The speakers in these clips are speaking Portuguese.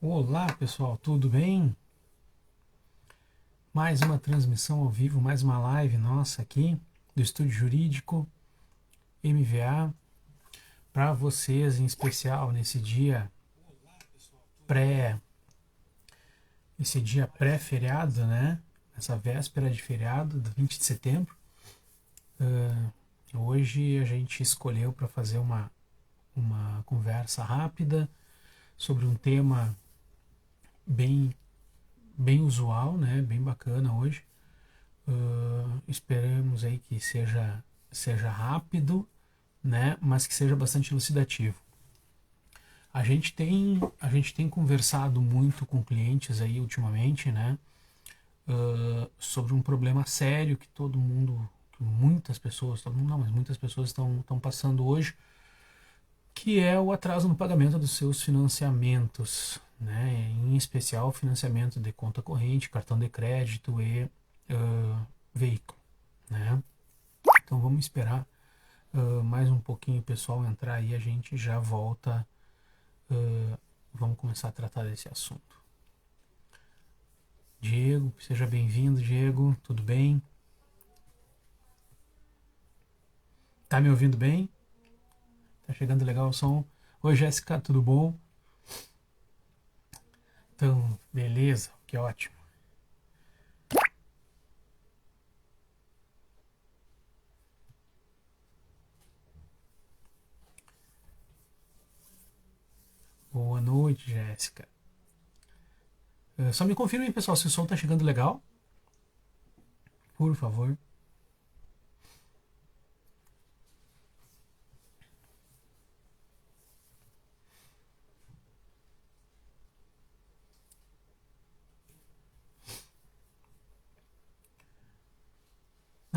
Olá pessoal, tudo bem? Mais uma transmissão ao vivo, mais uma live nossa aqui do Estúdio Jurídico MVA para vocês, em especial nesse dia pré, esse dia pré-feriado, né? Essa véspera de feriado do 20 de setembro. Hoje a gente escolheu para fazer uma conversa rápida sobre um tema bem usual, né? Bem bacana hoje. Esperamos aí que seja rápido, né? Mas que seja bastante elucidativo. A gente tem conversado muito com clientes aí ultimamente, né? Sobre um problema sério que todo mundo, que muitas pessoas, todo mundo não, mas muitas pessoas estão passando hoje, que é o atraso no pagamento dos seus financiamentos, né? Em especial financiamento de conta corrente, cartão de crédito e veículo, né? Então vamos esperar mais um pouquinho o pessoal entrar aí, a gente já volta, vamos começar a tratar desse assunto. Diego, seja bem-vindo, Diego, tudo bem? Tá me ouvindo bem? Tá chegando legal o som? Oi, Jéssica, tudo bom? Então, beleza, que ótimo. Boa noite, Jéssica. Só me confirmem, pessoal, se o som tá chegando legal. Por favor.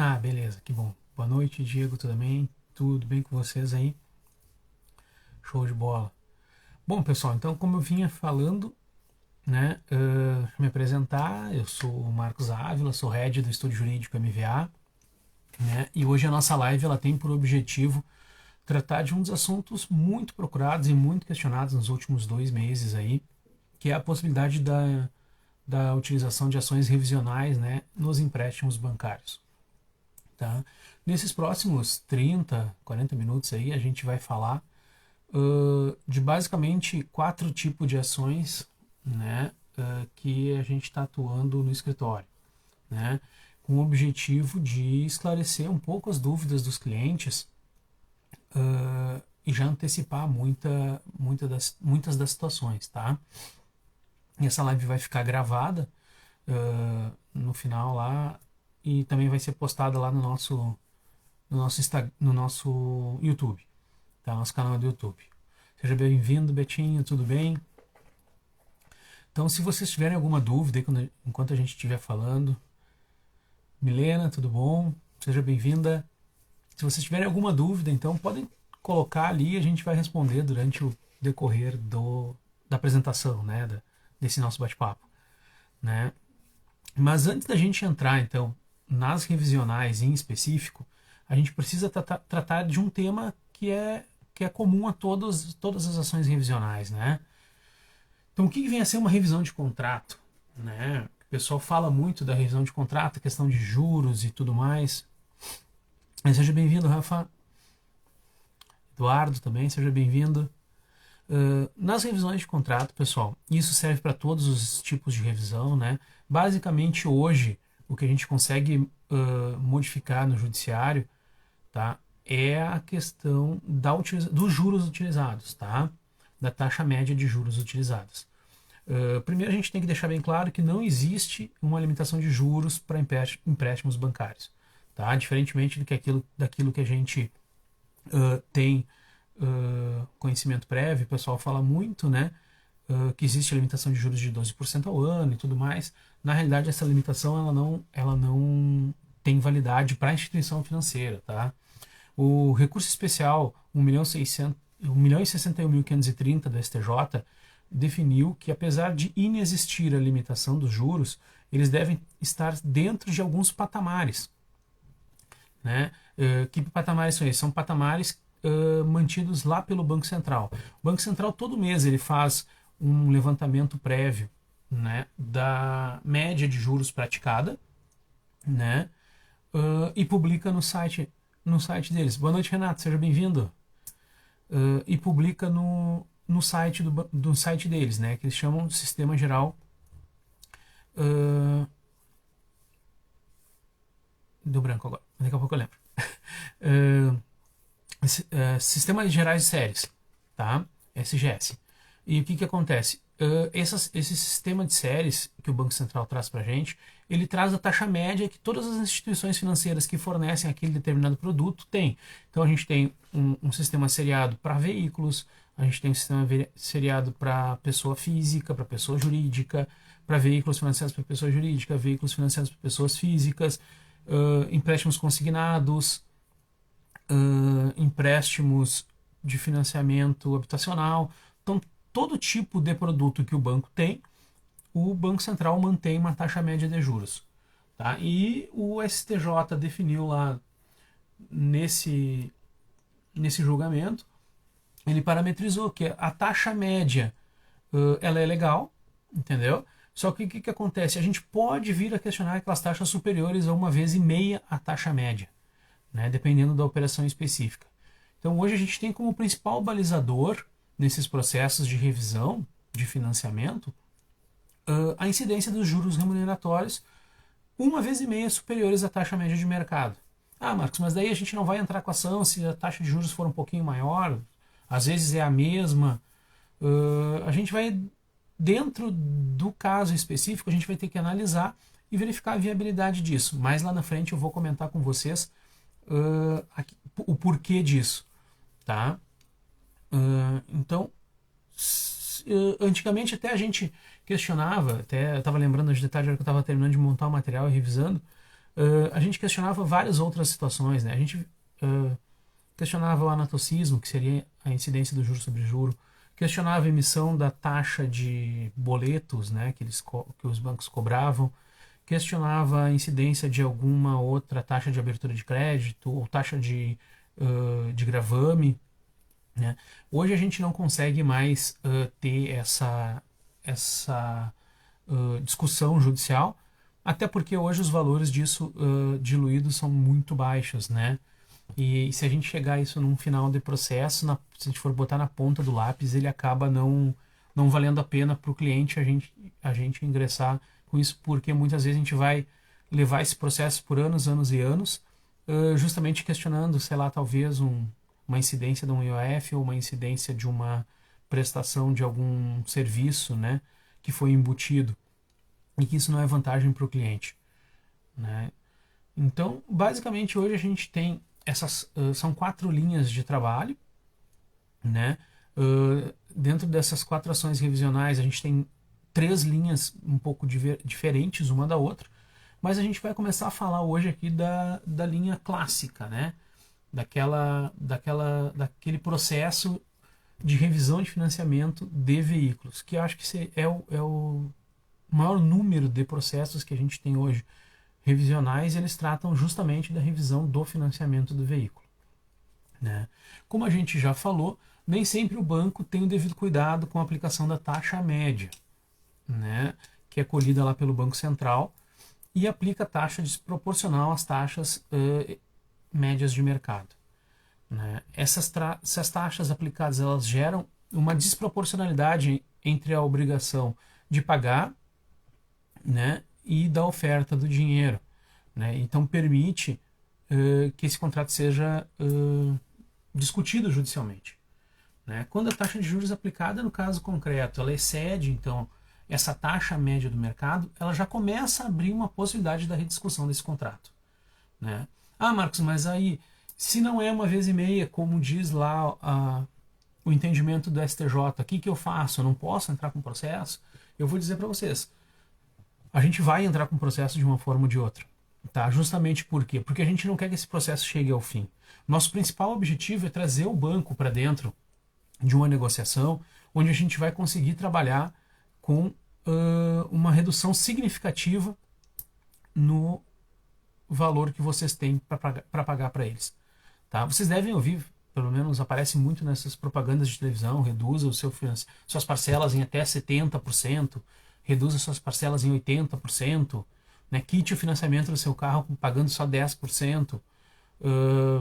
Ah, beleza, que bom. Boa noite, Diego, tudo bem? Tudo bem com vocês aí? Show de bola. Bom, pessoal, então como eu vinha falando, né, me apresentar, eu sou o Marcos Ávila, sou head do Estúdio Jurídico MVA, né, e hoje a nossa live ela tem por objetivo tratar de um dos assuntos muito procurados e muito questionados nos últimos 2 meses aí, que é a possibilidade da utilização de ações revisionais, né, nos empréstimos bancários. Tá? Nesses próximos 30, 40 minutos aí, a gente vai falar de basicamente 4 tipos de ações, né, que a gente está atuando no escritório, né, com o objetivo de esclarecer um pouco as dúvidas dos clientes e já antecipar muitas das situações, tá? E essa live vai ficar gravada no final lá e também vai ser postada lá no nosso YouTube, tá? Nosso canal do YouTube. Seja bem-vindo, Betinho, tudo bem? Então, se vocês tiverem alguma dúvida enquanto a gente estiver falando, Milena, tudo bom? Seja bem-vinda. Se vocês tiverem alguma dúvida, então podem colocar ali e a gente vai responder durante o decorrer da apresentação, né, desse nosso bate-papo, né? Mas antes da gente entrar, então, nas revisionais em específico, a gente precisa tratar de um tema que é comum a todas as ações revisionais, né? Então, o que vem a ser uma revisão de contrato, né? O pessoal fala muito da revisão de contrato, questão de juros e tudo mais. Seja bem-vindo, Rafa. Eduardo também, seja bem-vindo. Nas revisões de contrato, pessoal, isso serve para todos os tipos de revisão, né? Basicamente, hoje, o que a gente consegue modificar no judiciário, tá, é a questão dos juros utilizados, tá? Da taxa média de juros utilizados. Primeiro, a gente tem que deixar bem claro que não existe uma limitação de juros para empréstimos bancários, tá? Diferentemente daquilo que a gente tem conhecimento prévio, o pessoal fala muito, né, que existe a limitação de juros de 12% ao ano e tudo mais. Na realidade, essa limitação ela não tem validade para a instituição financeira, tá? O recurso especial 1.061.530 do STJ definiu que, apesar de inexistir a limitação dos juros, eles devem estar dentro de alguns patamares, né? Que patamares são esses? São patamares mantidos lá pelo Banco Central. O Banco Central todo mês ele faz um levantamento prévio, né, da média de juros praticada, né, e publica no site deles. Boa noite, Renato, seja bem-vindo. E publica no site do site deles, né, que eles chamam de Sistema Geral. Deu branco agora, daqui a pouco eu lembro. Sistemas Gerais de Séries, tá? SGS. E o que acontece? Esse sistema de séries que o Banco Central traz para a gente, ele traz a taxa média que todas as instituições financeiras que fornecem aquele determinado produto têm. Então a gente tem um sistema seriado para veículos, a gente tem um sistema seriado para pessoa física, para pessoa jurídica, para veículos financiados por pessoa jurídica, veículos financiados por pessoas físicas, empréstimos consignados, empréstimos de financiamento habitacional. Então, todo tipo de produto que o banco tem, o Banco Central mantém uma taxa média de juros. Tá? E o STJ definiu lá nesse julgamento, ele parametrizou que a taxa média ela é legal, entendeu? Só que o que acontece? A gente pode vir a questionar aquelas taxas superiores a 1,5 vezes a taxa média, né, dependendo da operação específica. Então hoje a gente tem como principal balizador nesses processos de revisão de financiamento a incidência dos juros remuneratórios 1,5 vezes superiores à taxa média de mercado. Ah, Marcos, mas daí a gente não vai entrar com a ação se a taxa de juros for um pouquinho maior, às vezes é a mesma. A gente vai, dentro do caso específico, a gente vai ter que analisar e verificar a viabilidade disso. Mais lá na frente eu vou comentar com vocês o porquê disso, tá? Então, antigamente até a gente questionava, até eu estava lembrando de detalhes que eu estava terminando de montar o material e revisando, a gente questionava várias outras situações, né? A gente questionava o anatocismo, que seria a incidência do juro sobre juro, questionava a emissão da taxa de boletos, né, que os bancos cobravam, questionava a incidência de alguma outra taxa de abertura de crédito ou taxa de gravame, né? Hoje a gente não consegue mais ter essa discussão judicial, até porque hoje os valores disso diluídos são muito baixos, né? E se a gente chegar a isso num final de processo, se a gente for botar na ponta do lápis, ele acaba não valendo a pena para o cliente a gente ingressar com isso, porque muitas vezes a gente vai levar esse processo por anos, anos e anos, justamente questionando, sei lá, talvez uma incidência de um IOF ou uma incidência de uma prestação de algum serviço, né, que foi embutido, e que isso não é vantagem para o cliente, né? Então, basicamente, hoje a gente tem são 4 linhas de trabalho, né? Dentro dessas 4 ações revisionais, a gente tem 3 linhas um pouco diferentes uma da outra, mas a gente vai começar a falar hoje aqui da linha clássica, né? Daquele processo de revisão de financiamento de veículos, que eu acho que é o maior número de processos que a gente tem hoje revisionais, eles tratam justamente da revisão do financiamento do veículo, né? Como a gente já falou, nem sempre o banco tem o devido cuidado com a aplicação da taxa média, né, que é colhida lá pelo Banco Central, e aplica taxa desproporcional às taxas médias de mercado, né? Essas taxas aplicadas, elas geram uma desproporcionalidade entre a obrigação de pagar, né, e da oferta do dinheiro, né? Então permite que esse contrato seja discutido judicialmente, né? Quando a taxa de juros aplicada, no caso concreto, ela excede, então, essa taxa média do mercado, ela já começa a abrir uma possibilidade da rediscussão desse contrato, né? Ah, Marcos, mas aí, se não é 1,5 vezes, como diz lá o entendimento do STJ, o que eu faço? Eu não posso entrar com processo? Eu vou dizer para vocês, a gente vai entrar com processo de uma forma ou de outra, tá? Justamente por quê? Porque a gente não quer que esse processo chegue ao fim. Nosso principal objetivo é trazer o banco para dentro de uma negociação onde a gente vai conseguir trabalhar com uma redução significativa no valor que vocês têm para pagar para eles, tá? Vocês devem ouvir pelo menos aparece muito nessas propagandas de televisão, reduza suas parcelas em até 70%, reduza suas parcelas em 80%, né? Quite o financiamento do seu carro pagando só 10%.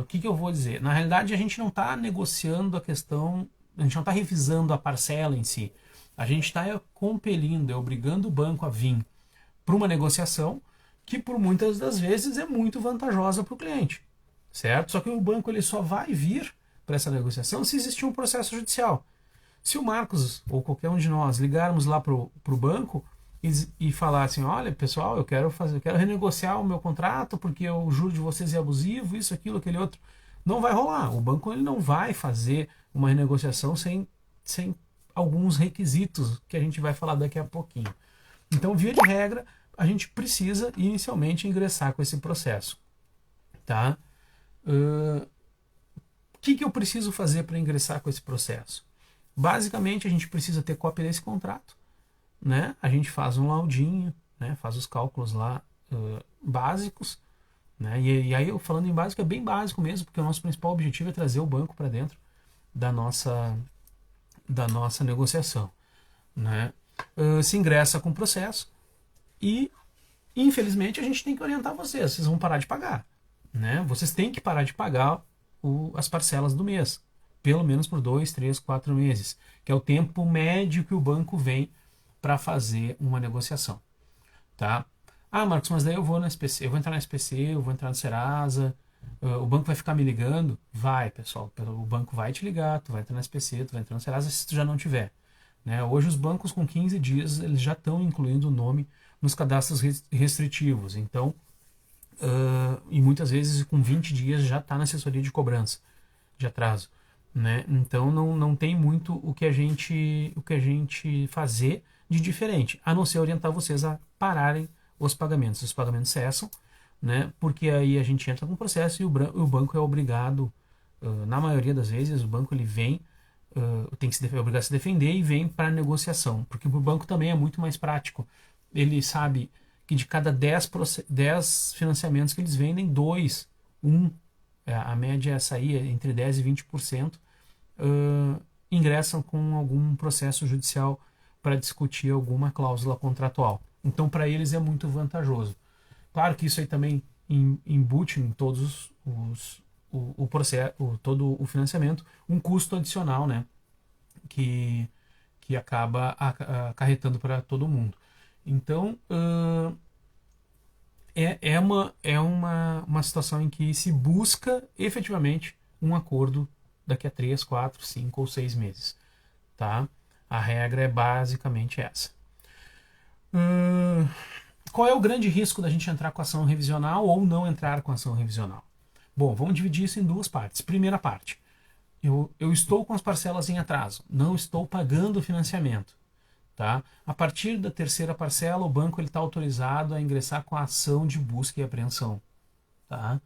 O que eu vou dizer? Na realidade, a gente não está negociando a questão, a gente não está revisando a parcela em si. A gente está compelindo, obrigando o banco a vir para uma negociação que, por muitas das vezes, é muito vantajosa para o cliente, certo? Só que o banco ele só vai vir para essa negociação se existir um processo judicial. Se o Marcos ou qualquer um de nós ligarmos lá para o banco e falar assim, olha pessoal, eu quero renegociar o meu contrato porque o juro de vocês é abusivo, isso, aquilo, aquele outro, não vai rolar. O banco ele não vai fazer uma renegociação sem alguns requisitos que a gente vai falar daqui a pouquinho. Então, via de regra, a gente precisa inicialmente ingressar com esse processo. Tá? O que eu preciso fazer para ingressar com esse processo? Basicamente, a gente precisa ter cópia desse contrato, né? A gente faz um laudinho, né? Faz os cálculos lá básicos, né? E aí, eu falando em básico, é bem básico mesmo, porque o nosso principal objetivo é trazer o banco para dentro da nossa negociação, né? Se ingressa com o processo e, infelizmente, a gente tem que orientar vocês vão parar de pagar, né? Vocês têm que parar de pagar as parcelas do mês, pelo menos por 2, 3, 4 meses, que é o tempo médio que o banco vem para fazer uma negociação, tá? Ah, Marcos, mas daí eu vou entrar na SPC, eu vou entrar no Serasa, o banco vai ficar me ligando? Vai, pessoal, o banco vai te ligar, tu vai entrar na SPC, tu vai entrar no Serasa se tu já não tiver, né? Hoje os bancos com 15 dias eles já estão incluindo o nome nos cadastros restritivos, então e muitas vezes com 20 dias já está na assessoria de cobrança de atraso, né? Então não tem muito o que a gente fazer de diferente, a não ser orientar vocês a pararem os pagamentos cessam, né? Porque aí a gente entra com o processo e o banco é obrigado, na maioria das vezes o banco ele vem, tem que é obrigado a se defender e vem para negociação, porque o banco também é muito mais prático, ele sabe que de cada 10 financiamentos que eles vendem, 2, 1, a média é essa aí, entre 10% e 20%, ingressam com algum processo judicial para discutir alguma cláusula contratual. Então, para eles é muito vantajoso. Claro que isso aí também embute em todos o processo, todo o financiamento, um custo adicional, né, que acaba acarretando para todo mundo. Então, é uma situação em que se busca efetivamente um acordo daqui a 3, 4, 5 ou 6 meses. Tá? A regra é basicamente essa. Qual é o grande risco da gente entrar com ação revisional ou não entrar com ação revisional? Bom, vamos dividir isso em duas partes. Primeira parte, eu estou com as parcelas em atraso, não estou pagando o financiamento. Tá? A partir da terceira parcela, o banco está autorizado a ingressar com a ação de busca e apreensão. Tá?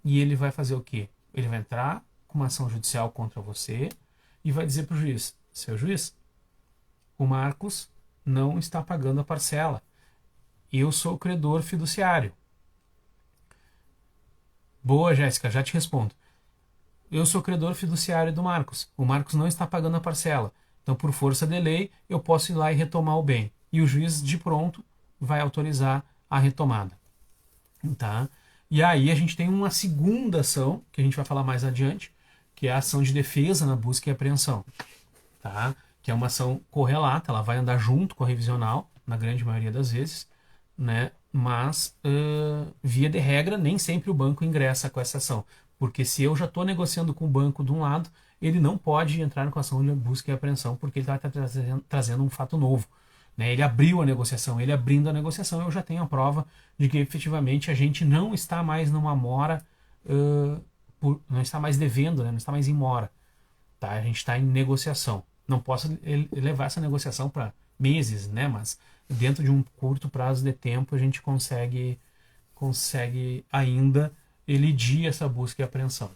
E ele vai fazer o quê? Ele vai entrar com uma ação judicial contra você e vai dizer para o juiz, seu juiz, o Marcos não está pagando a parcela. Eu sou o credor fiduciário. Boa, Jéssica, já te respondo. Eu sou o credor fiduciário do Marcos. O Marcos não está pagando a parcela. Então, por força de lei, eu posso ir lá e retomar o bem. E o juiz, de pronto, vai autorizar a retomada. Tá? E aí a gente tem uma segunda ação, que a gente vai falar mais adiante, que é a ação de defesa na busca e apreensão. Tá? Que é uma ação correlata, ela vai andar junto com a revisional, na grande maioria das vezes, né? Mas, via de regra, nem sempre o banco ingressa com essa ação. Porque se eu já estou negociando com o banco de um lado, ele não pode entrar com a ação de busca e apreensão, porque ele está trazendo um fato novo. Né? Ele abriu a negociação, ele abrindo a negociação, eu já tenho a prova de que efetivamente a gente não está mais numa mora, não está mais devendo, né? Não está mais em mora. Tá? A gente está em negociação. Não posso levar essa negociação para meses, né? Mas dentro de um curto prazo de tempo a gente consegue ainda elidir essa busca e apreensão.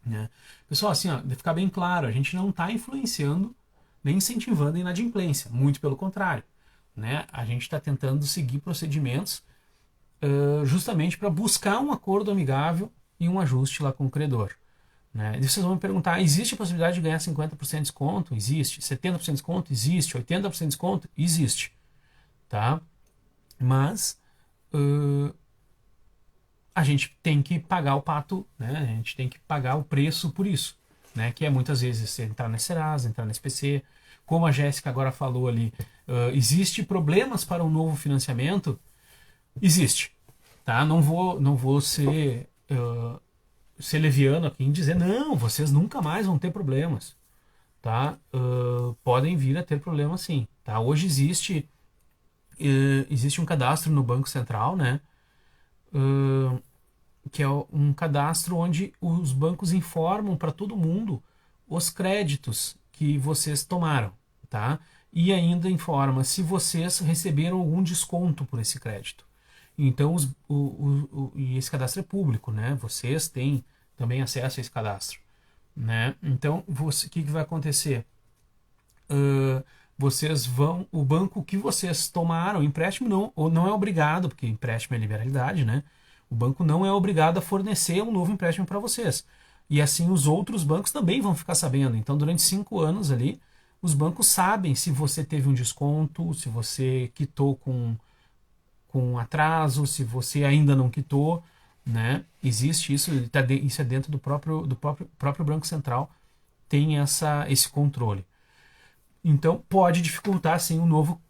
Né? Pessoal, assim, de ficar bem claro, a gente não está influenciando nem incentivando a inadimplência, muito pelo contrário. Né? A gente está tentando seguir procedimentos justamente para buscar um acordo amigável e um ajuste lá com o credor. Né? E vocês vão me perguntar, existe a possibilidade de ganhar 50% de desconto? Existe. 70% de desconto? Existe. 80% de desconto? Existe. Tá? Mas a gente tem que pagar o pato, né? A gente tem que pagar o preço por isso, né? Que é muitas vezes entrar na Serasa, entrar na SPC. Como a Jéssica agora falou ali, existe problemas para um novo financiamento? Existe, tá? Não vou ser leviano aqui em dizer, não, vocês nunca mais vão ter problemas, tá? Podem vir a ter problemas sim, tá? Hoje existe um cadastro no Banco Central, né? Que é um cadastro onde os bancos informam para todo mundo os créditos que vocês tomaram, tá? E ainda informa se vocês receberam algum desconto por esse crédito. Então, e esse cadastro é público, né? Vocês têm também acesso a esse cadastro, né? Então, o que vai acontecer? Vocês vão, o banco que vocês tomaram, empréstimo não, ou não é obrigado, porque empréstimo é liberalidade, né? O banco não é obrigado a fornecer um novo empréstimo para vocês. E assim os outros bancos também vão ficar sabendo. Então, durante 5 anos ali, os bancos sabem se você teve um desconto, se você quitou com atraso, se você ainda não quitou, né? Existe isso, isso é dentro do próprio Banco Central, tem esse controle. Então, pode dificultar, sim,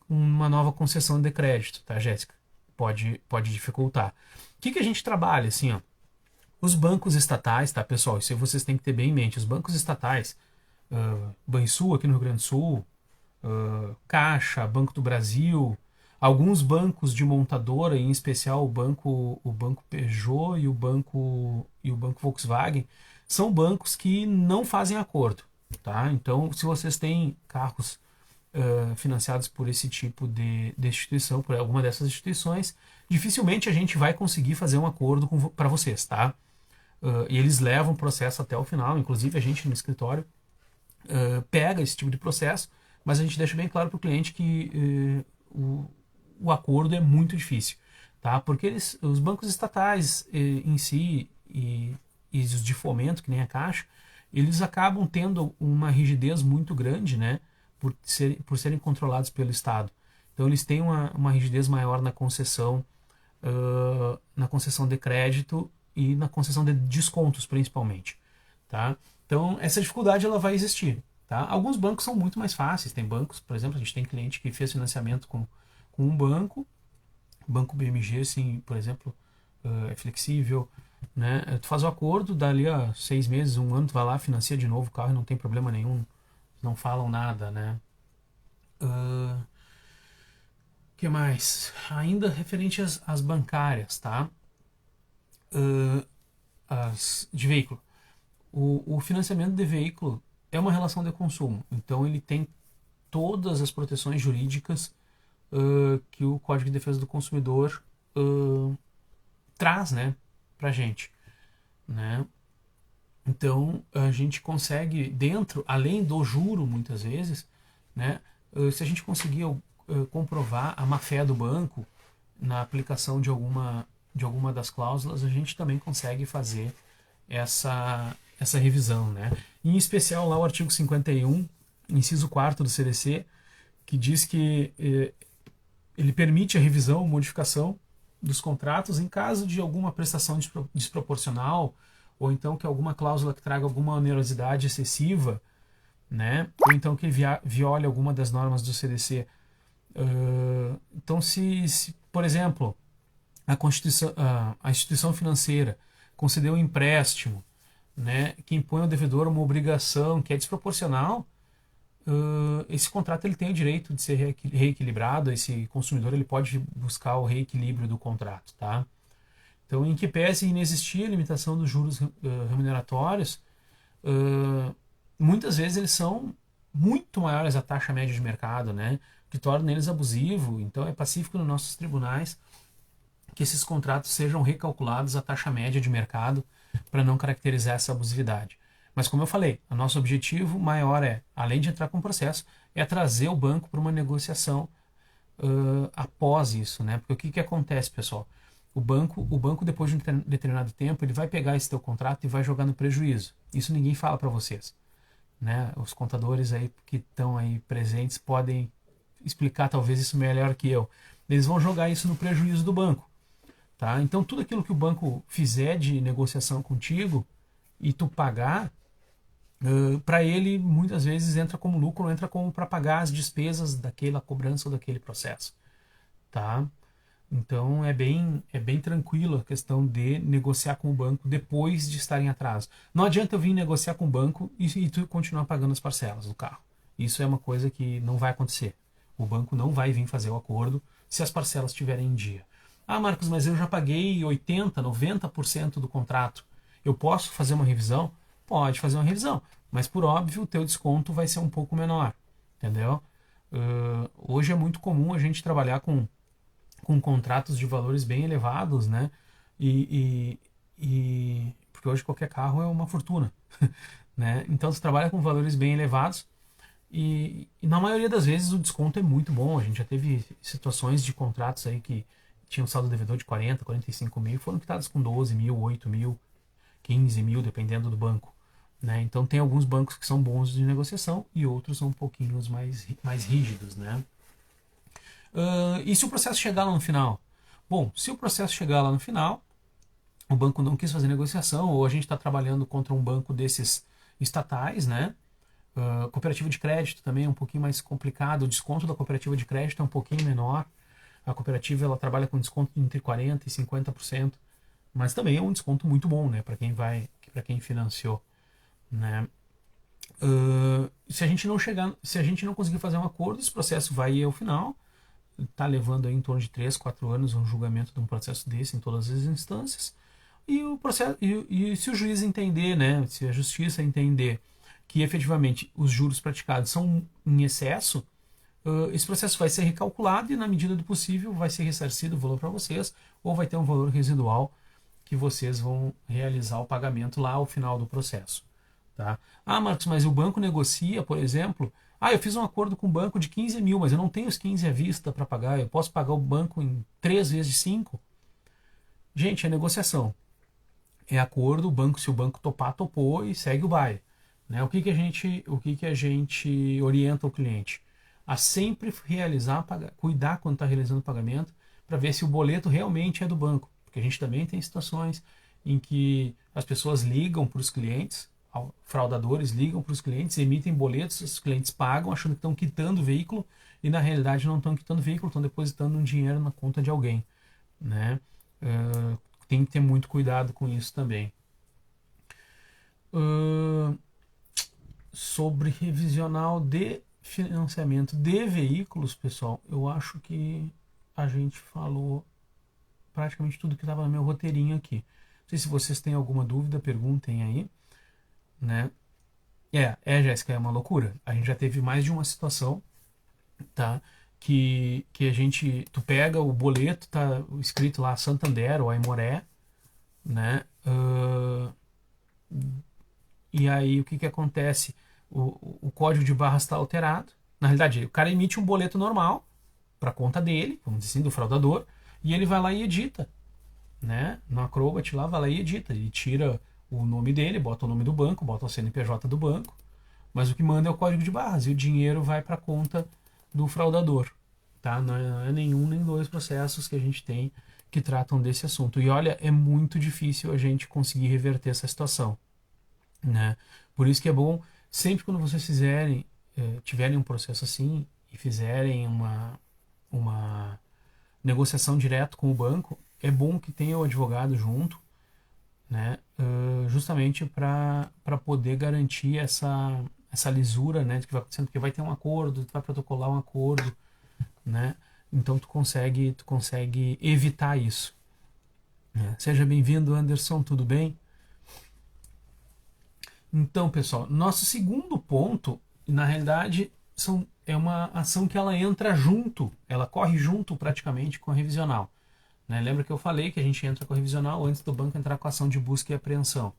uma nova concessão de crédito, tá, Jéssica? Pode dificultar. O que a gente trabalha, assim, ó? Os bancos estatais, tá, pessoal? Isso aí vocês têm que ter bem em mente. Os bancos estatais, Banrisul, aqui no Rio Grande do Sul, Caixa, Banco do Brasil, alguns bancos de montadora, em especial o banco Peugeot e o banco Volkswagen, são bancos que não fazem acordo, tá? Então, se vocês têm carros financiados por esse tipo de instituição, por alguma dessas instituições, dificilmente a gente vai conseguir fazer um acordo para vocês, tá? E eles levam o processo até o final, inclusive a gente no escritório pega esse tipo de processo, mas a gente deixa bem claro para o cliente que o acordo é muito difícil, tá? Porque os bancos estatais em si e os de fomento, que nem a Caixa, eles acabam tendo uma rigidez muito grande, né? Por serem controlados pelo Estado. Então eles têm uma rigidez maior na concessão de crédito e na concessão de descontos, principalmente, tá? Então essa dificuldade ela vai existir, tá? Alguns bancos são muito mais fáceis. Tem bancos, por exemplo, a gente tem cliente que fez financiamento com um banco BMG, assim, por exemplo, é flexível, né? Tu faz o acordo, dali a 6 meses, um ano, tu vai lá, financia de novo o carro e não tem problema nenhum, não falam nada, né? Que mais? Ainda referente às bancárias, tá? As de veículo. O financiamento de veículo é uma relação de consumo, então ele tem todas as proteções jurídicas que o Código de Defesa do Consumidor traz, né, pra gente, né? Então a gente consegue além do juro, muitas vezes, né, se a gente conseguir comprovar a má-fé do banco na aplicação de alguma das cláusulas, a gente também consegue fazer essa revisão, né? Em especial lá o artigo 51, inciso 4 do CDC, que diz que ele permite a revisão ou modificação dos contratos em caso de alguma prestação desproporcional, ou então que alguma cláusula que traga alguma onerosidade excessiva, né? Ou então que viole alguma das normas do CDC. Então, se, por exemplo, a instituição financeira concedeu um empréstimo, né, que impõe ao devedor uma obrigação que é desproporcional, esse contrato ele tem o direito de ser reequilibrado. Esse consumidor ele pode buscar o reequilíbrio do contrato, tá? Então, em que pese inexistir a limitação dos juros remuneratórios, muitas vezes eles são muito maiores à taxa média de mercado, né? Que torna eles abusivos. Então, é pacífico nos nossos tribunais que esses contratos sejam recalculados à taxa média de mercado para não caracterizar essa abusividade. Mas como eu falei, o nosso objetivo maior além de entrar com o processo, é trazer o banco para uma negociação após isso, né? Porque o que acontece, pessoal? O banco depois de um determinado tempo, ele vai pegar esse teu contrato e vai jogar no prejuízo. Isso ninguém fala para vocês, né? Os contadores aí que estão aí presentes podem explicar talvez isso melhor que eu. Eles vão jogar isso no prejuízo do banco, tá? Então tudo aquilo que o banco fizer de negociação contigo e tu pagar, para ele muitas vezes entra como lucro, entra como para pagar as despesas daquela cobrança ou daquele processo, tá? Então é bem tranquilo a questão de negociar com o banco depois de estar em atraso. Não adianta eu vir negociar com o banco e tu continuar pagando as parcelas do carro. Isso é uma coisa que não vai acontecer. O banco não vai vir fazer o acordo se as parcelas estiverem em dia. Ah, Marcos, mas eu já paguei 80, 90% do contrato. Eu posso fazer uma revisão? Pode fazer uma revisão, mas por óbvio o teu desconto vai ser um pouco menor, entendeu? Hoje é muito comum a gente trabalhar com contratos de valores bem elevados, né? Porque hoje qualquer carro é uma fortuna, né? Então você trabalha com valores bem elevados e na maioria das vezes o desconto é muito bom. A gente já teve situações de contratos aí que tinham saldo devedor de 40, 45 mil e foram quitados com 12 mil, 8 mil, 15 mil, dependendo do banco, né? Então tem alguns bancos que são bons de negociação e outros são um pouquinho mais rígidos, né? E se o processo chegar lá no final? Bom, se o processo chegar lá no final, o banco não quis fazer negociação, ou a gente está trabalhando contra um banco desses estatais, né? Cooperativa de crédito também é um pouquinho mais complicado, o desconto da cooperativa de crédito é um pouquinho menor. A cooperativa ela trabalha com desconto entre 40% e 50%, mas também é um desconto muito bom, né? Para quem financiou, né? Se a gente não conseguir fazer um acordo, esse processo vai ao final. Está levando aí em torno de 3, 4 anos um julgamento de um processo desse em todas as instâncias. E o processo e se o juiz entender, né, se a justiça entender que efetivamente os juros praticados são em excesso, esse processo vai ser recalculado e na medida do possível vai ser ressarcido o valor para vocês ou vai ter um valor residual que vocês vão realizar o pagamento lá ao final do processo, tá? Ah, Marcos, mas o banco negocia, por exemplo, eu fiz um acordo com o banco de 15 mil, mas eu não tenho os 15 à vista para pagar, eu posso pagar o banco em 3 vezes 5? Gente, é negociação. É acordo, se o banco topar, topou e segue o baile, né? O que que a gente orienta o cliente? A sempre realizar, cuidar quando está realizando o pagamento, para ver se o boleto realmente é do banco. Porque a gente também tem situações em que as pessoas ligam para os clientes, fraudadores ligam para os clientes, emitem boletos, os clientes pagam achando que estão quitando o veículo e na realidade não estão quitando o veículo, estão depositando um dinheiro na conta de alguém, né? Tem que ter muito cuidado com isso também. Sobre revisional de financiamento de veículos, pessoal, eu acho que a gente falou praticamente tudo que estava no meu roteirinho aqui. Não sei se vocês têm alguma dúvida, perguntem aí, né? Jéssica, é uma loucura. A gente já teve mais de uma situação, tá? Que tu pega o boleto, tá escrito lá Santander ou Aimoré, né? E aí o que acontece? O código de barras está alterado. Na realidade, o cara emite um boleto normal para conta dele, vamos dizer assim, do fraudador, e ele vai lá e edita, né? No Acrobat lá, vai lá e edita. Ele tira o nome dele, bota o nome do banco, bota o CNPJ do banco, mas o que manda é o código de barras e o dinheiro vai para a conta do fraudador, tá? Não é nenhum nem dois processos que a gente tem que tratam desse assunto. E olha, é muito difícil a gente conseguir reverter essa situação, né? Por isso que é bom, sempre quando vocês tiverem um processo assim e fizerem uma negociação direto com o banco, é bom que tenha o advogado junto, né? Justamente para poder garantir essa lisura, né, do que vai acontecendo, porque vai ter um acordo, tu vai protocolar um acordo, né? Então tu consegue evitar isso, né? Seja bem-vindo, Anderson, tudo bem? Então, pessoal, nosso segundo ponto, na realidade, é uma ação que ela entra junto, ela corre junto praticamente com a revisional, né? Lembra que eu falei que a gente entra com a revisional antes do banco entrar com a ação de busca e apreensão,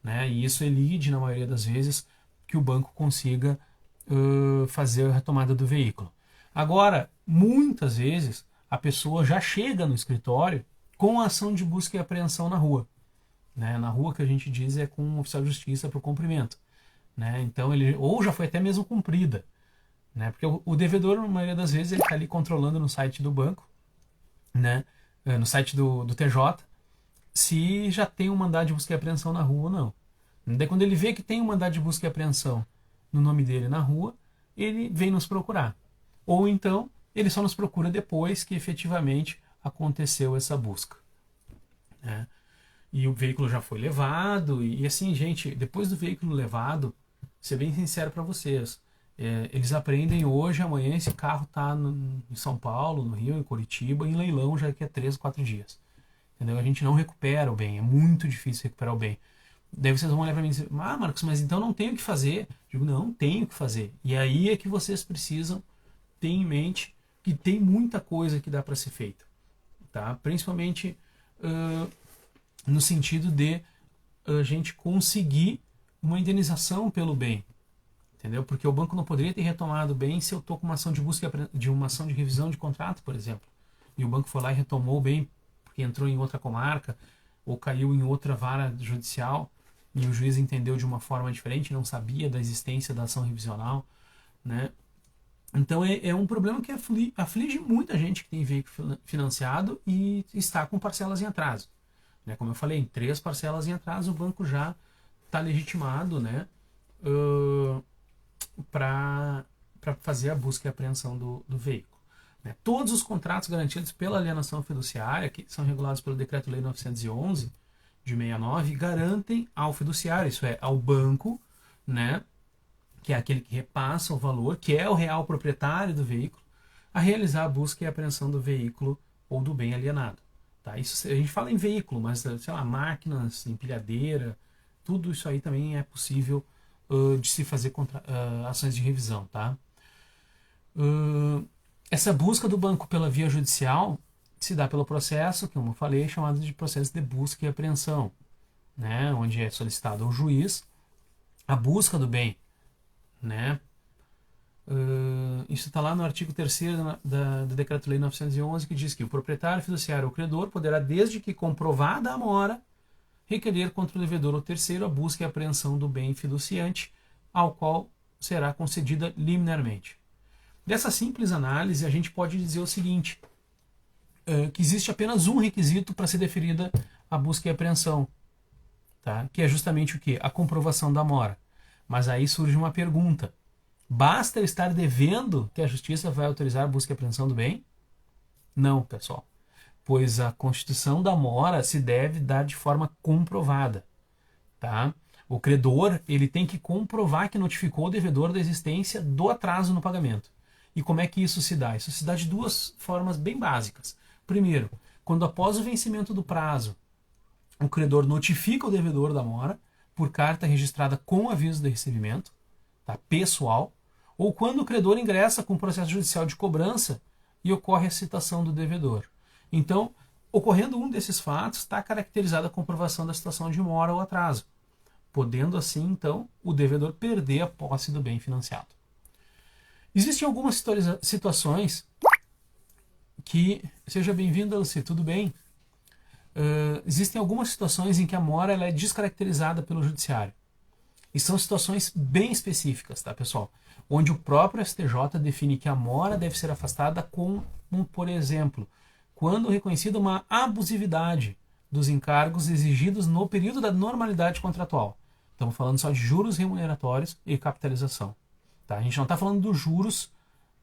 né? E isso elide, na maioria das vezes, que o banco consiga fazer a retomada do veículo. Agora, muitas vezes, a pessoa já chega no escritório com a ação de busca e apreensão na rua. Né? Na rua, que a gente diz, é com um oficial de justiça para o cumprimento. Né? Então, ele ou já foi até mesmo cumprida. Né? Porque o devedor, na maioria das vezes, ele está ali controlando no site do banco, né? No site do TJ, se já tem um mandado de busca e apreensão na rua ou não. Daí, quando ele vê que tem um mandado de busca e apreensão no nome dele na rua, ele vem nos procurar. Ou então, ele só nos procura depois que efetivamente aconteceu essa busca. Né? E o veículo já foi levado, e assim, gente, depois do veículo levado, ser bem sincero para vocês, eles aprendem hoje, amanhã esse carro está em São Paulo, no Rio, em Curitiba, em leilão já daqui a 3 ou 4 dias. Entendeu? A gente não recupera o bem, é muito difícil recuperar o bem. Daí vocês vão olhar para mim e dizer, Marcos, mas então não tem o que fazer. Eu digo, não, tem o que fazer. E aí é que vocês precisam ter em mente que tem muita coisa que dá para ser feita. Tá? Principalmente no sentido de a gente conseguir uma indenização pelo bem. Entendeu? Porque o banco não poderia ter retomado o bem se eu estou com uma ação de busca de uma ação de revisão de contrato, por exemplo. E o banco foi lá e retomou o bem porque entrou em outra comarca ou caiu em outra vara judicial e o juiz entendeu de uma forma diferente, não sabia da existência da ação revisional, né? Então é um problema que aflige muita gente que tem veículo financiado e está com parcelas em atraso. Né? Como eu falei, em 3 parcelas em atraso o banco já está legitimado, né? Para fazer a busca e apreensão do veículo. Né? Todos os contratos garantidos pela alienação fiduciária, que são regulados pelo Decreto-Lei 911 de 69, garantem ao fiduciário, isso é, ao banco, né, que é aquele que repassa o valor, que é o real proprietário do veículo, a realizar a busca e apreensão do veículo ou do bem alienado. Tá? Isso, a gente fala em veículo, mas, sei lá, máquinas, empilhadeira, tudo isso aí também é possível de se fazer ações de revisão. Tá? Essa busca do banco pela via judicial se dá pelo processo, que como eu falei, é chamado de processo de busca e apreensão, né? Onde é solicitado ao juiz a busca do bem. Né? Isso está lá no artigo 3º do Decreto-Lei 911, que diz que o proprietário, fiduciário ou credor poderá, desde que comprovada a mora, requerer contra o devedor ou terceiro a busca e apreensão do bem fiduciante, ao qual será concedida liminarmente. Dessa simples análise, a gente pode dizer o seguinte, que existe apenas um requisito para ser deferida a busca e apreensão, tá? Que é justamente o quê? A comprovação da mora. Mas aí surge uma pergunta. Basta eu estar devendo que a justiça vai autorizar a busca e apreensão do bem? Não, pessoal. Pois a constituição da mora se deve dar de forma comprovada. Tá? O credor ele tem que comprovar que notificou o devedor da existência do atraso no pagamento. E como é que isso se dá? Isso se dá de 2 formas bem básicas. Primeiro, quando após o vencimento do prazo, o credor notifica o devedor da mora por carta registrada com aviso de recebimento, tá? Pessoal, ou quando o credor ingressa com processo judicial de cobrança e ocorre a citação do devedor. Então, ocorrendo um desses fatos, está caracterizada a comprovação da situação de mora ou atraso, podendo assim, então, o devedor perder a posse do bem financiado. Existem algumas situações que... Seja bem-vindo, Luci, tudo bem? Existem algumas situações em que a mora ela é descaracterizada pelo judiciário. E são situações bem específicas, tá, pessoal? Onde o próprio STJ define que a mora deve ser afastada por exemplo, quando reconhecida uma abusividade dos encargos exigidos no período da normalidade contratual. Estamos falando só de juros remuneratórios e capitalização. Tá? A gente não está falando dos juros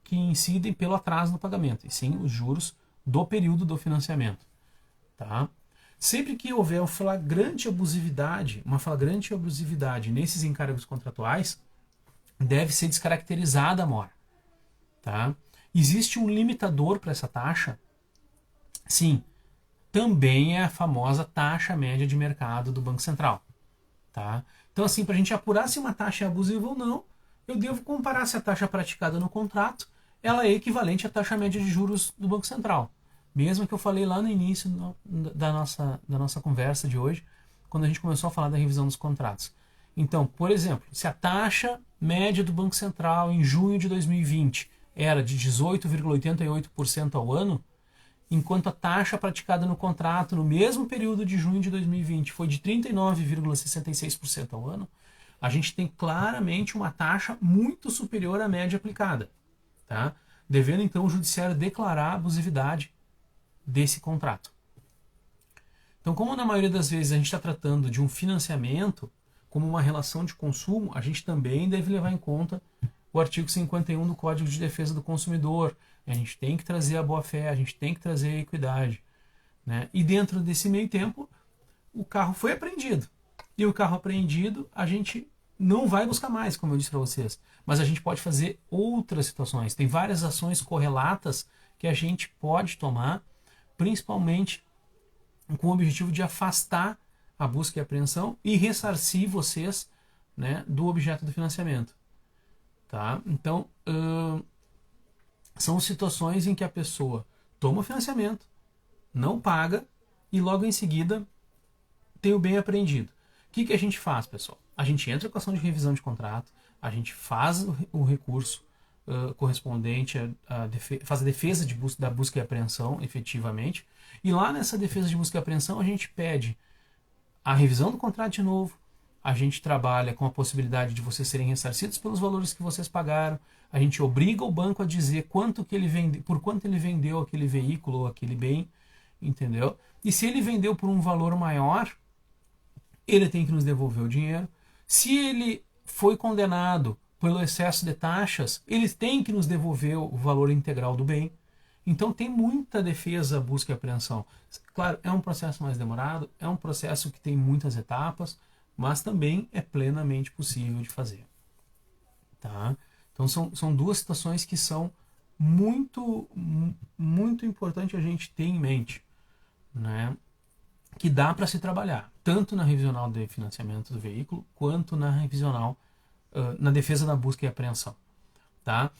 que incidem pelo atraso no pagamento, e sim os juros do período do financiamento. Tá? Sempre que houver uma flagrante abusividade nesses encargos contratuais, deve ser descaracterizada a mora. Tá? Existe um limitador para essa taxa? Sim, também é a famosa taxa média de mercado do Banco Central. Tá? Então, assim, para a gente apurar se uma taxa é abusiva ou não, eu devo comparar se a taxa praticada no contrato ela é equivalente à taxa média de juros do Banco Central. Mesmo que eu falei lá no início da nossa conversa de hoje, quando a gente começou a falar da revisão dos contratos. Então, por exemplo, se a taxa média do Banco Central em junho de 2020 era de 18,88% ao ano, enquanto a taxa praticada no contrato no mesmo período de junho de 2020 foi de 39,66% ao ano, a gente tem claramente uma taxa muito superior à média aplicada, tá? Devendo então o judiciário declarar a abusividade desse contrato. Então, como na maioria das vezes a gente está tratando de um financiamento como uma relação de consumo, a gente também deve levar em conta o artigo 51 do Código de Defesa do Consumidor. A gente tem que trazer a boa-fé, a gente tem que trazer a equidade, né? E dentro desse meio tempo, o carro foi apreendido. E o carro apreendido, a gente não vai buscar mais, como eu disse para vocês. Mas a gente pode fazer outras situações. Tem várias ações correlatas que a gente pode tomar, principalmente com o objetivo de afastar a busca e apreensão e ressarcir vocês, né, do objeto do financiamento. Tá? Então, são situações em que a pessoa toma o financiamento, não paga e logo em seguida tem o bem apreendido. O que a gente faz, pessoal? A gente entra com a ação de revisão de contrato, a gente faz o recurso correspondente, faz a defesa da busca e apreensão, efetivamente, e lá nessa defesa de busca e apreensão a gente pede a revisão do contrato de novo, a gente trabalha com a possibilidade de vocês serem ressarcidos pelos valores que vocês pagaram, a gente obriga o banco a dizer por quanto ele vendeu aquele veículo ou aquele bem, entendeu? E se ele vendeu por um valor maior, ele tem que nos devolver o dinheiro. Se ele foi condenado pelo excesso de taxas, ele tem que nos devolver o valor integral do bem. Então tem muita defesa, busca e apreensão. Claro, é um processo mais demorado, é um processo que tem muitas etapas, mas também é plenamente possível de fazer. Tá? Então são duas situações que são muito importante a gente ter em mente, né? Que dá para se trabalhar, tanto na revisional de financiamento do veículo, quanto na revisional, na defesa da busca e apreensão. Tá?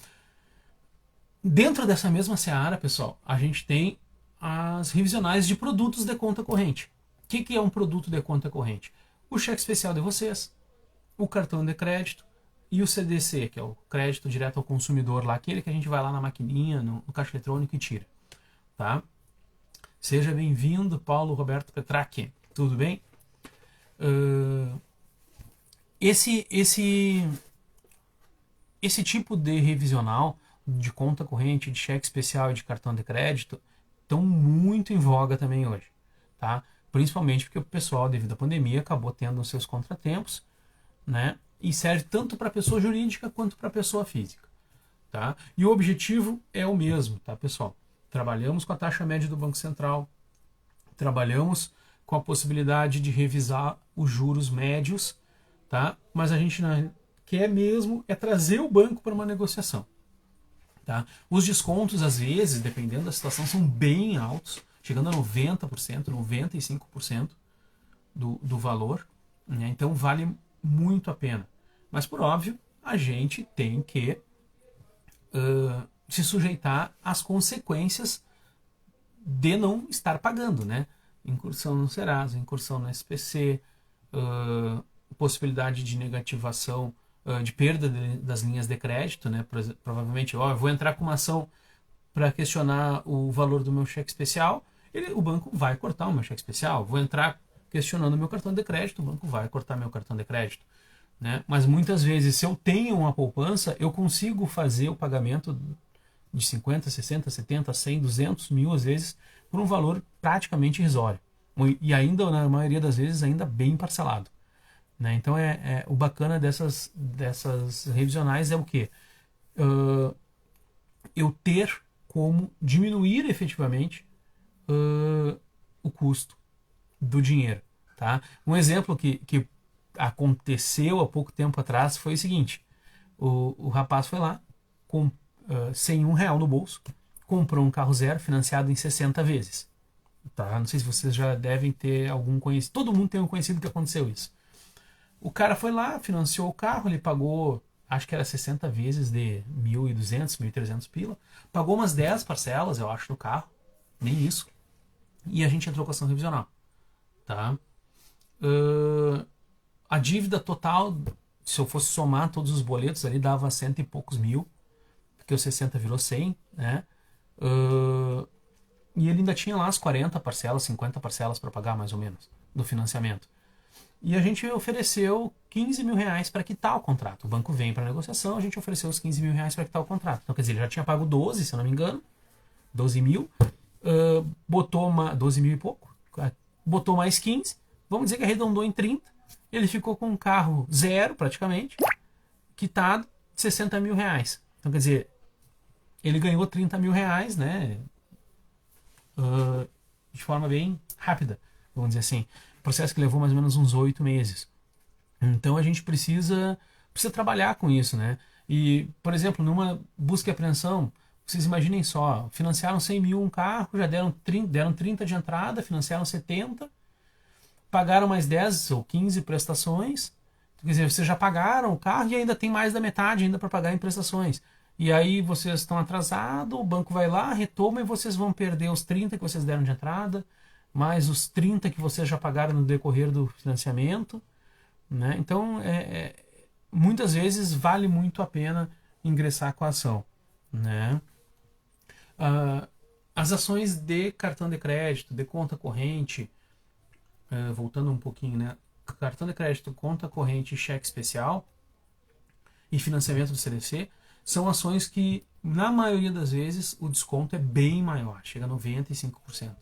Dentro dessa mesma seara, pessoal, a gente tem as revisionais de produtos de conta corrente. O que é um produto de conta corrente? O cheque especial de vocês, o cartão de crédito e o CDC, que é o crédito direto ao consumidor, lá, aquele que a gente vai lá na maquininha, no caixa eletrônico e tira. Tá? Seja bem-vindo, Paulo Roberto Petracchi. Tudo bem? Esse tipo de revisional de conta corrente, de cheque especial e de cartão de crédito estão muito em voga também hoje. Tá? Principalmente porque o pessoal, devido à pandemia, acabou tendo os seus contratempos, né? E serve tanto para a pessoa jurídica quanto para a pessoa física. Tá? E o objetivo é o mesmo, tá, pessoal? Trabalhamos com a taxa média do Banco Central, trabalhamos com a possibilidade de revisar os juros médios, tá? Mas a gente quer mesmo é trazer o banco para uma negociação. Tá? Os descontos, às vezes, dependendo da situação, são bem altos, chegando a 90%, 95% do valor, né? Então vale muito a pena. Mas, por óbvio, a gente tem que se sujeitar às consequências de não estar pagando, né? Incursão no Serasa, incursão no SPC, possibilidade de negativação, de perda das linhas de crédito, né? Provavelmente, eu vou entrar com uma ação para questionar o valor do meu cheque especial, o banco vai cortar o meu cheque especial. Vou entrar questionando o meu cartão de crédito, o banco vai cortar meu cartão de crédito. Né? Mas muitas vezes, se eu tenho uma poupança, eu consigo fazer o pagamento de 50, 60, 70, 100, 200 mil, às vezes, por um valor praticamente irrisório. E ainda, na maioria das vezes, ainda bem parcelado. Né? Então, o bacana dessas revisionais é o quê? Eu ter como diminuir efetivamente o custo do dinheiro. Tá? Um exemplo que aconteceu há pouco tempo atrás foi o seguinte: o rapaz foi lá sem R$1 no bolso, comprou um carro zero financiado em 60 vezes. Tá? Não sei se vocês já devem ter algum conhecido, todo mundo tem um conhecido que aconteceu isso. O cara foi lá, financiou o carro, ele pagou, acho que era 60 vezes de 1.200, 1.300 pila, pagou umas 10 parcelas, eu acho, no carro, nem isso, e a gente entrou com ação revisional. Tá? A dívida total, se eu fosse somar todos os boletos ali, dava 100 e poucos mil, porque o 60 virou 100, né? e ele ainda tinha lá as 40 parcelas, 50 parcelas para pagar mais ou menos do financiamento. E a gente ofereceu 15 mil reais para quitar o contrato. O banco vem para negociação, a gente ofereceu os 15 mil reais para quitar o contrato. Então, quer dizer, ele já tinha pago 12, se eu não me engano, 12 mil, botou 12 mil e pouco, botou mais 15, vamos dizer que arredondou em 30, ele ficou com um carro zero praticamente, quitado, 60 mil reais. Então, quer dizer, ele ganhou 30 mil reais, né, de forma bem rápida, vamos dizer assim. Processo que levou mais ou menos uns 8 meses. Então a gente precisa trabalhar com isso, né? E, por exemplo, numa busca e apreensão, vocês imaginem só, financiaram 100 mil um carro, já deram 30 de entrada, financiaram 70, pagaram mais 10 ou 15 prestações, quer dizer, vocês já pagaram o carro e ainda tem mais da metade ainda para pagar em prestações. E aí vocês estão atrasados, o banco vai lá, retoma e vocês vão perder os 30 que vocês deram de entrada, mais os 30 que vocês já pagaram no decorrer do financiamento, né? Então, muitas vezes vale muito a pena ingressar com a ação, né? As ações de cartão de crédito, de conta corrente, voltando um pouquinho, né? Cartão de crédito, conta corrente, cheque especial e financiamento do CDC são ações que, na maioria das vezes, o desconto é bem maior, chega a 95%.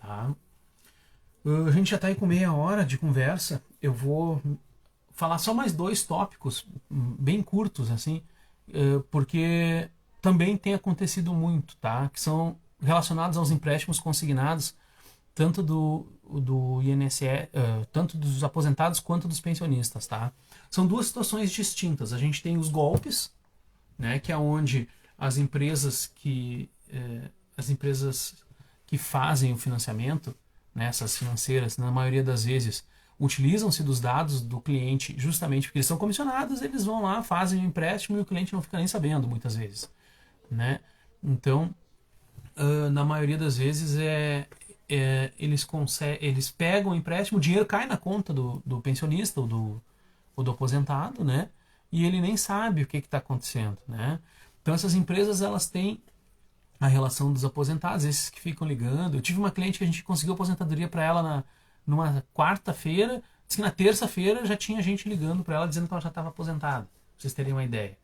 Tá? A gente já está aí com meia hora de conversa. Eu vou falar só mais 2 tópicos bem curtos, assim, porque também tem acontecido muito, tá? Que são relacionados aos empréstimos consignados, tanto do INSS, tanto dos aposentados quanto dos pensionistas, tá? São 2 situações distintas. A gente tem os golpes, né? Que é onde as empresas que fazem o financiamento, né, essas financeiras, na maioria das vezes, utilizam-se dos dados do cliente justamente porque eles são comissionados, eles vão lá, fazem o empréstimo e o cliente não fica nem sabendo, muitas vezes. Né? Então, na maioria das vezes, eles pegam o empréstimo, o dinheiro cai na conta do pensionista ou do aposentado, né? E ele nem sabe o que está acontecendo. Né? Então, essas empresas elas têm a relação dos aposentados, esses que ficam ligando. Eu tive uma cliente que a gente conseguiu aposentadoria para ela numa quarta-feira, disse que na terça-feira já tinha gente ligando para ela dizendo que ela já estava aposentada, pra vocês terem uma ideia.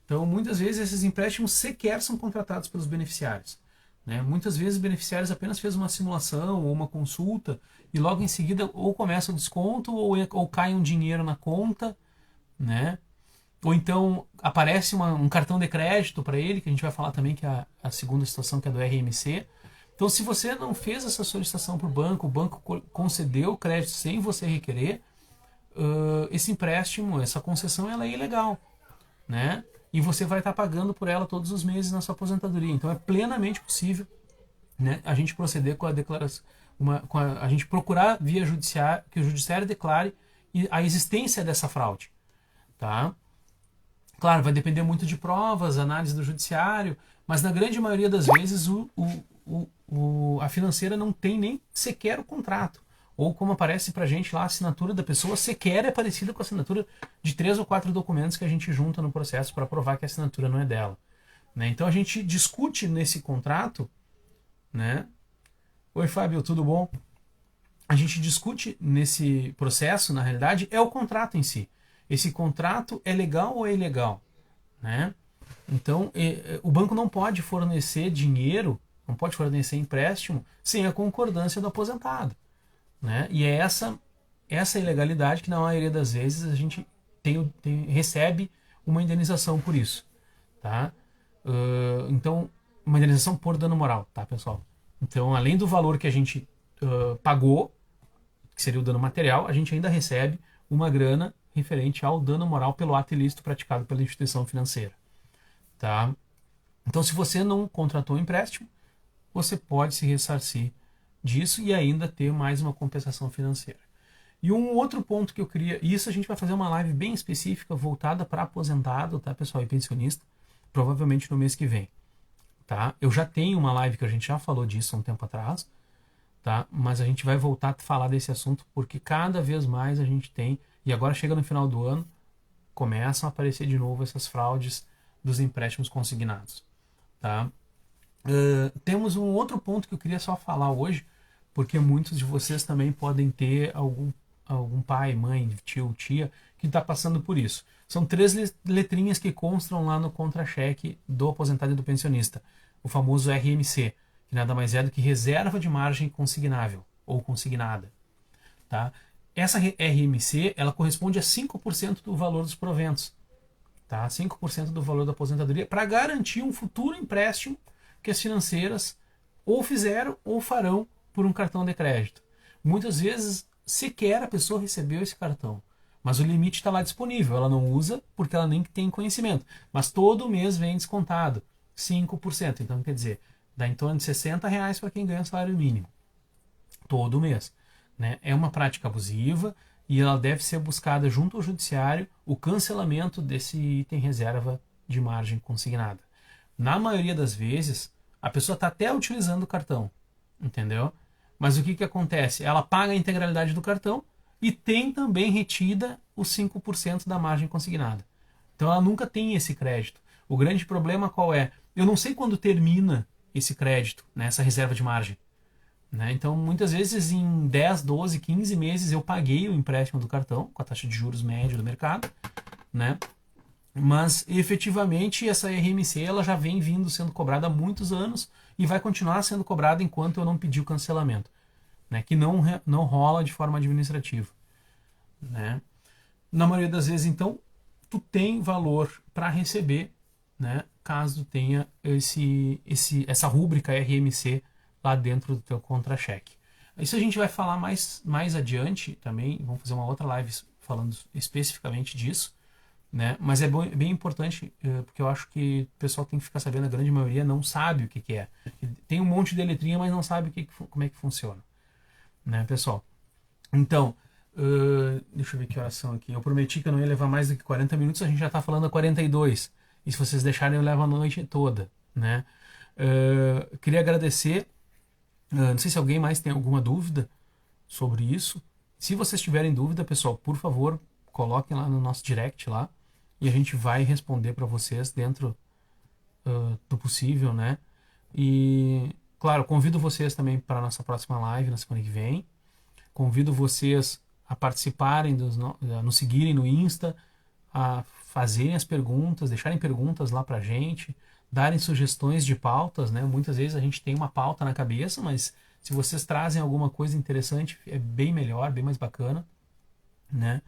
Então, muitas vezes esses empréstimos sequer são contratados pelos beneficiários. Né? Muitas vezes os beneficiários apenas fez uma simulação ou uma consulta e logo em seguida ou começa o desconto ou cai um dinheiro na conta, né? Ou então aparece um cartão de crédito para ele, que a gente vai falar também, que é a segunda situação, que é do RMC. Então, se você não fez essa solicitação para o banco concedeu o crédito sem você requerer, esse empréstimo, essa concessão, ela é ilegal. Né? E você vai estar pagando por ela todos os meses na sua aposentadoria. Então, é plenamente possível, né, a gente proceder com a declaração, a gente procurar via judiciário, que o judiciário declare a existência dessa fraude. Tá? Claro, vai depender muito de provas, análise do judiciário, mas na grande maioria das vezes a financeira não tem nem sequer o contrato. Ou como aparece pra gente lá, a assinatura da pessoa sequer é parecida com a assinatura de 3 ou 4 documentos que a gente junta no processo para provar que a assinatura não é dela. Né? Então a gente discute nesse contrato, né? Oi, Fábio, tudo bom? A gente discute nesse processo, na realidade, é o contrato em si. Esse contrato é legal ou é ilegal? Né? Então, o banco não pode fornecer dinheiro, não pode fornecer empréstimo sem a concordância do aposentado. Né? E é essa ilegalidade que, na maioria das vezes, a gente recebe uma indenização por isso. Tá? Então, uma indenização por dano moral, tá, pessoal? Então, além do valor que a gente pagou, que seria o dano material, a gente ainda recebe uma grana referente ao dano moral pelo ato ilícito praticado pela instituição financeira. Tá? Então, se você não contratou um empréstimo, você pode se ressarcir disso e ainda ter mais uma compensação financeira. E um outro ponto que eu queria... Isso a gente vai fazer uma live bem específica voltada para aposentado, tá, pessoal, e pensionista, provavelmente no mês que vem. Tá? Eu já tenho uma live que a gente já falou disso há um tempo atrás, tá? Mas a gente vai voltar a falar desse assunto porque cada vez mais a gente tem... E agora chega no final do ano, começam a aparecer de novo essas fraudes dos empréstimos consignados. Tá? Temos um outro ponto que eu queria só falar hoje, porque muitos de vocês também podem ter algum pai, mãe, tio, tia, que está passando por isso. São três letrinhas que constam lá no contra-cheque do aposentado e do pensionista, o famoso RMC, que nada mais é do que reserva de margem consignável ou consignada. Tá? Essa RMC ela corresponde a 5% do valor dos proventos, tá? 5% do valor da aposentadoria para garantir um futuro empréstimo que as financeiras ou fizeram ou farão por um cartão de crédito. Muitas vezes sequer a pessoa recebeu esse cartão, mas o limite está lá disponível, ela não usa porque ela nem tem conhecimento, mas todo mês vem descontado 5%, então quer dizer, dá em torno de R$ 60 para quem ganha salário mínimo, todo mês. Né? É uma prática abusiva e ela deve ser buscada junto ao judiciário o cancelamento desse item reserva de margem consignada. Na maioria das vezes, a pessoa está até utilizando o cartão, entendeu? Mas o que acontece? Ela paga a integralidade do cartão e tem também retida os 5% da margem consignada. Então ela nunca tem esse crédito. O grande problema qual é? Eu não sei quando termina esse crédito, né, essa reserva de margem. Né? Então, muitas vezes, em 10, 12, 15 meses, eu paguei o empréstimo do cartão, com a taxa de juros média do mercado, né? Mas, efetivamente, essa RMC ela já vem vindo sendo cobrada há muitos anos e vai continuar sendo cobrada enquanto eu não pedir o cancelamento, né? Que não rola de forma administrativa. Né? Na maioria das vezes, então, tu tem valor para receber, né? Caso tenha essa rúbrica RMC lá dentro do teu contra-cheque. Isso a gente vai falar mais adiante também, vamos fazer uma outra live falando especificamente disso, né? Mas é bem importante, porque eu acho que o pessoal tem que ficar sabendo, a grande maioria não sabe o que é. Tem um monte de letrinha, mas não sabe como é que funciona. Né, pessoal? Então, deixa eu ver que horas são aqui. Eu prometi que eu não ia levar mais do que 40 minutos, a gente já está falando a 42. E se vocês deixarem, eu levo a noite toda. Né? Queria agradecer. Não sei se alguém mais tem alguma dúvida sobre isso. Se vocês tiverem dúvida, pessoal, por favor, coloquem lá no nosso direct lá e a gente vai responder para vocês dentro do possível, né? E, claro, convido vocês também para a nossa próxima live na semana que vem. Convido vocês a participarem, nos seguirem no Insta, a fazerem as perguntas, deixarem perguntas lá para a gente, darem sugestões de pautas, né? Muitas vezes a gente tem uma pauta na cabeça, mas se vocês trazem alguma coisa interessante, é bem melhor, bem mais bacana, né?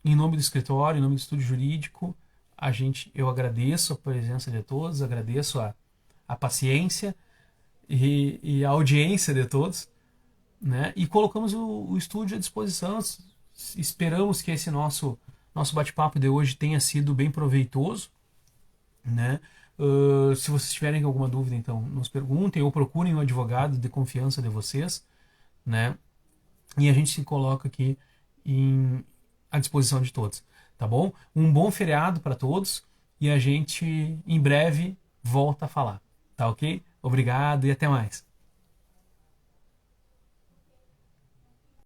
Em nome do escritório, em nome do estúdio jurídico, eu agradeço a presença de todos, agradeço a paciência e a audiência de todos, né? E colocamos o estúdio à disposição. Esperamos que esse nosso bate-papo de hoje tenha sido bem proveitoso, né? Se vocês tiverem alguma dúvida, então nos perguntem ou procurem um advogado de confiança de vocês, né? E a gente se coloca aqui à disposição de todos, tá bom? Um bom feriado para todos e a gente em breve volta a falar, tá ok? Obrigado e até mais.